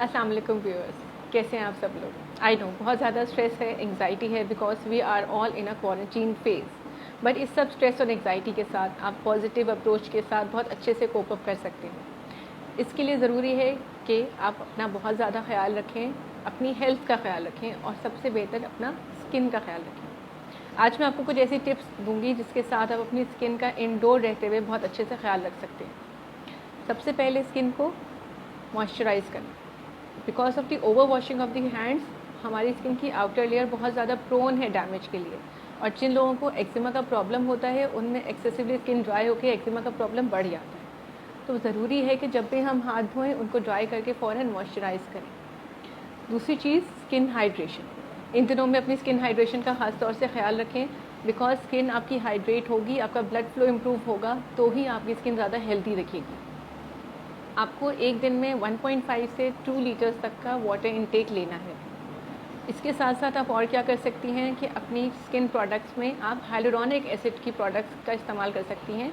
अस्सलाम वालेकुम व्यूअर्स, कैसे हैं आप सब लोग। आई नो बहुत ज़्यादा स्ट्रेस है, एंग्जाइटी है, because we are all in a quarantine phase. But इस सब स्ट्रेस और एंग्जाइटी के साथ आप पॉजिटिव अप्रोच के साथ बहुत अच्छे से कोप अप कर सकते हैं। इसके लिए ज़रूरी है कि आप अपना बहुत ज़्यादा ख्याल रखें, अपनी हेल्थ का ख्याल रखें और सबसे बेहतर अपना स्किन का ख्याल रखें। आज मैं आपको कुछ ऐसी टिप्स दूंगी जिसके साथ आप अपनी स्किन का इंडोर रहते हुए बहुत अच्छे से ख्याल रख सकते हैं। सबसे पहले स्किन को मॉइस्चराइज़ करें। Because of the over washing of the hands हमारी स्किन की आउटर लेयर बहुत ज़्यादा प्रोन है डैमेज के लिए, और जिन लोगों को एक्जिमा का प्रॉब्लम होता है उनमें एक्सेसिवली स्किन ड्राई होकर एक्जिमा का प्रॉब्लम बढ़ जाता है। तो ज़रूरी है कि जब भी हम हाथ धोएं उनको ड्राई करके फ़ौरन मॉइस्चराइज़ करें। दूसरी चीज़, स्किन हाइड्रेशन। इन दिनों में अपनी स्किन हाइड्रेशन का ख़ास तौर से ख्याल रखें, बिकॉज स्किन आपकी हाइड्रेट होगी, आपका ब्लड फ्लो इम्प्रूव होगा, तो ही आपकी स्किन ज़्यादा हेल्दी दिखेगी। आपको एक दिन में 1.5 से 2 लीटर्स तक का वाटर इनटेक लेना है। इसके साथ साथ आप और क्या कर सकती हैं कि अपनी स्किन प्रोडक्ट्स में आप हाइलुरोनिक एसिड की प्रोडक्ट्स का इस्तेमाल कर सकती हैं।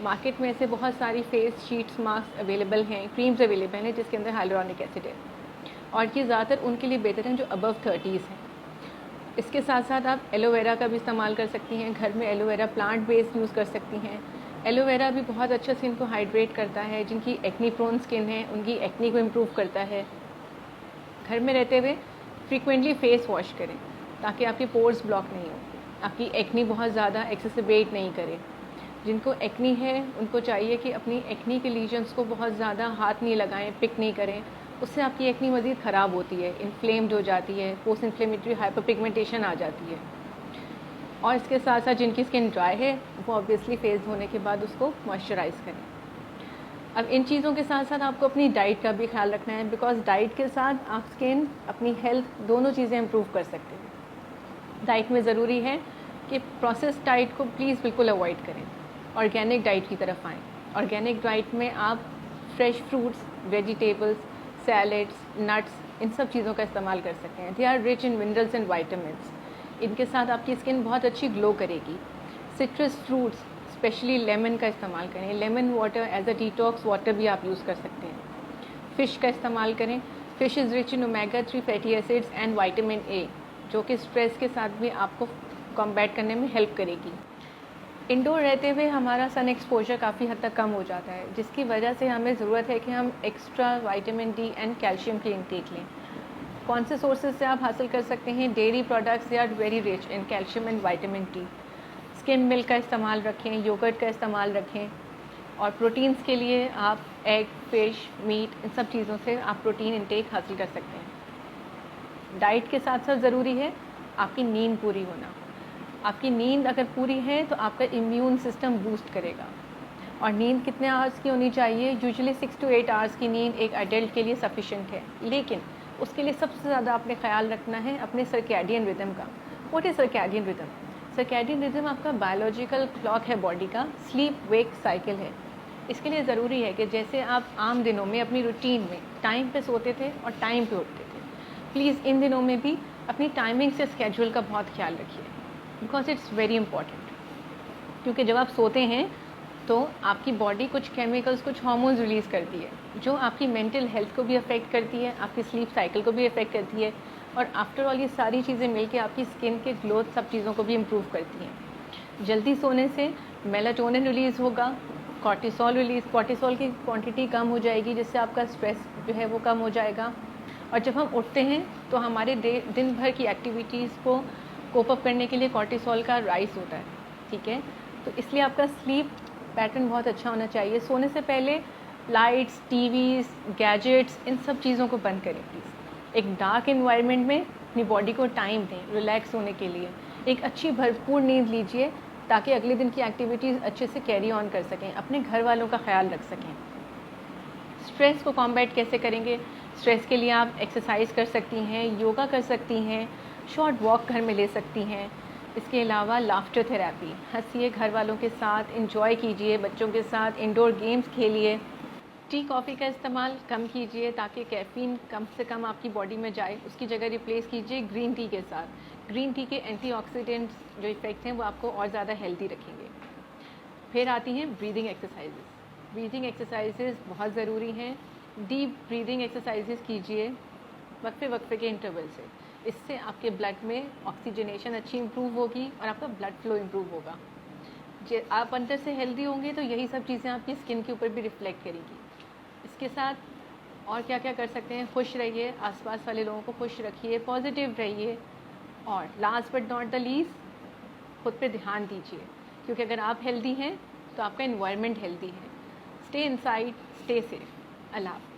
मार्केट में ऐसे बहुत सारी फेस शीट्स मास्क अवेलेबल हैं, क्रीम्स अवेलेबल हैं जिसके अंदर हाइलुरोनिक एसिड है, और ये ज़्यादातर उनके लिए बेहतर हैं जो अबव 30s हैं। इसके साथ साथ आप एलोवेरा का भी इस्तेमाल कर सकती हैं। घर में एलोवेरा प्लांट बेस्ड यूज़ कर सकती हैं। एलोवेरा भी बहुत अच्छा स्किन को हाइड्रेट करता है। जिनकी एक्नी प्रोन स्किन है उनकी एक्नी को इम्प्रूव करता है। घर में रहते हुए फ्रीक्वेंटली फेस वॉश करें ताकि आपके पोर्स ब्लॉक नहीं हो, आपकी एक्नी बहुत ज़्यादा एक्सेसिबेट नहीं करे। जिनको एक्नी है उनको चाहिए कि अपनी एक्नी के लीजन्स को बहुत ज़्यादा हाथ नहीं लगाएं, पिक नहीं करें, उससे आपकी एक्नी मज़ीद ख़राब होती है, इन्फ्लेम्ड हो जाती है, पोस्ट इन्फ्लेमेटरी हाइपर पिगमेंटेशन आ जाती है। और इसके साथ साथ जिनकी स्किन ड्राई है वो ऑब्वियसली फेस धोने के बाद उसको मॉइस्चराइज़ करें। अब इन चीज़ों के साथ साथ आपको अपनी डाइट का भी ख्याल रखना है, बिकॉज डाइट के साथ आप स्किन अपनी हेल्थ दोनों चीज़ें इम्प्रूव कर सकते हैं। डाइट में ज़रूरी है कि प्रोसेस डाइट को प्लीज़ बिल्कुल अवॉइड करें, ऑर्गेनिक डाइट की तरफ आएँ। ऑर्गेनिक डाइट में आप fresh fruits, vegetables, salads, nuts, इन सब चीज़ों का इस्तेमाल कर सकते हैं। They are rich in minerals and vitamins. इनके साथ आपकी स्किन बहुत अच्छी ग्लो करेगी। सिट्रस फ्रूट्स, स्पेशली लेमन का इस्तेमाल करें। Lemon water as a detox water भी आप यूज़ कर सकते हैं। फ़िश का इस्तेमाल करें। Fish is rich in omega 3 fatty acids and vitamin A, जो कि स्ट्रेस के साथ भी आपको कॉम्बैट करने में हेल्प करेगी। इंडोर रहते हुए हमारा सन एक्सपोजर काफ़ी हद तक कम हो जाता है, जिसकी वजह से हमें ज़रूरत है कि हम extra vitamin D and calcium की इंटेक लें। कौन से सोर्सेज से आप हासिल कर सकते हैं? Dairy products, they are very rich in calcium and vitamin D. Skim milk का इस्तेमाल रखें, योगर्ट का इस्तेमाल रखें, और प्रोटीन्स के लिए आप एग, फिश, मीट, इन सब चीज़ों से आप प्रोटीन इंटेक हासिल कर सकते हैं। डाइट के साथ साथ ज़रूरी है आपकी नींद पूरी होना। आपकी नींद अगर पूरी है तो आपका इम्यून सिस्टम बूस्ट करेगा। और नींद कितने आवर्स की होनी चाहिए? यूजुअली 6 to 8 आवर्स की नींद एक एडल्ट के लिए सफिशेंट है, लेकिन उसके लिए सबसे ज़्यादा आपने ख्याल रखना है अपने सर्कैडियन रिदम का। What is circadian rhythm? Circadian rhythm आपका बायोलॉजिकल क्लॉक है, बॉडी का स्लीप वेक साइकिल है। इसके लिए ज़रूरी है कि जैसे आप आम दिनों में अपनी रूटीन में टाइम पे सोते थे और टाइम पे उठते थे, प्लीज़ इन दिनों में भी अपनी टाइमिंग से स्केड्यूल का बहुत ख्याल रखिए, बिकॉज इट्स वेरी इंपॉर्टेंट। क्योंकि जब आप सोते हैं तो आपकी बॉडी कुछ केमिकल्स, कुछ हार्मोन्स रिलीज़ करती है जो आपकी मेंटल हेल्थ को भी अफेक्ट करती है, आपकी स्लीप साइकिल को भी अफेक्ट करती है, और आफ्टर ऑल ये सारी चीज़ें मिलकर आपकी स्किन के ग्लोथ, सब चीज़ों को भी इम्प्रूव करती हैं। जल्दी सोने से मेलाटोनिन रिलीज़ होगा, कॉर्टिसोल की क्वांटिटी कम हो जाएगी, जिससे आपका स्ट्रेस जो है वो कम हो जाएगा। और जब हम उठते हैं तो हमारे दिन भर की एक्टिविटीज़ को कोप अप करने के लिए कॉर्टिसोल का राइज होता है, ठीक है। तो इसलिए आपका स्लीप पैटर्न बहुत अच्छा होना चाहिए। सोने से पहले लाइट्स, टीवीज़, गैजेट्स, इन सब चीज़ों को बंद करें प्लीज़। एक डार्क एनवायरनमेंट में अपनी बॉडी को टाइम दें रिलैक्स होने के लिए। एक अच्छी भरपूर नींद लीजिए ताकि अगले दिन की एक्टिविटीज़ अच्छे से कैरी ऑन कर सकें, अपने घर वालों का ख्याल रख सकें। स्ट्रेस को कॉम्बैट कैसे करेंगे? स्ट्रेस के लिए आप एक्सरसाइज कर सकती हैं, योगा कर सकती हैं, शॉर्ट वॉक घर में ले सकती हैं। इसके अलावा लाफ्टर थेरेपी, हंसिए घर वालों के साथ, एंजॉय कीजिए बच्चों के साथ, इंडोर गेम्स खेलिए। टी कॉफ़ी का इस्तेमाल कम कीजिए ताकि कैफ़ीन कम से कम आपकी बॉडी में जाए, उसकी जगह रिप्लेस कीजिए ग्रीन टी के साथ। ग्रीन टी के एंटीऑक्सीडेंट्स जो इफ़ेक्ट्स हैं वो आपको और ज़्यादा हेल्दी रखेंगे। फिर आती हैं ब्रीदिंग एक्सरसाइजेस। ब्रीदिंग एक्सरसाइजेस बहुत ज़रूरी हैं। डीप ब्रीदिंग एक्सरसाइजेस कीजिए वक्फे वक्फे के इंटरवल से। इससे आपके ब्लड में ऑक्सीजनेशन अच्छी इम्प्रूव होगी और आपका ब्लड फ्लो इम्प्रूव होगा। आप अंदर से हेल्दी होंगे तो यही सब चीज़ें आपकी स्किन के ऊपर भी रिफ्लेक्ट करेंगी। इसके साथ और क्या क्या कर सकते हैं, खुश रहिए, आसपास वाले लोगों को खुश रखिए, पॉजिटिव रहिए, और last but not the least खुद पे ध्यान दीजिए, क्योंकि अगर आप हेल्दी हैं तो आपका एनवायरनमेंट हेल्दी है। Stay inside, stay safe. अल्लाह हाफ़िज़।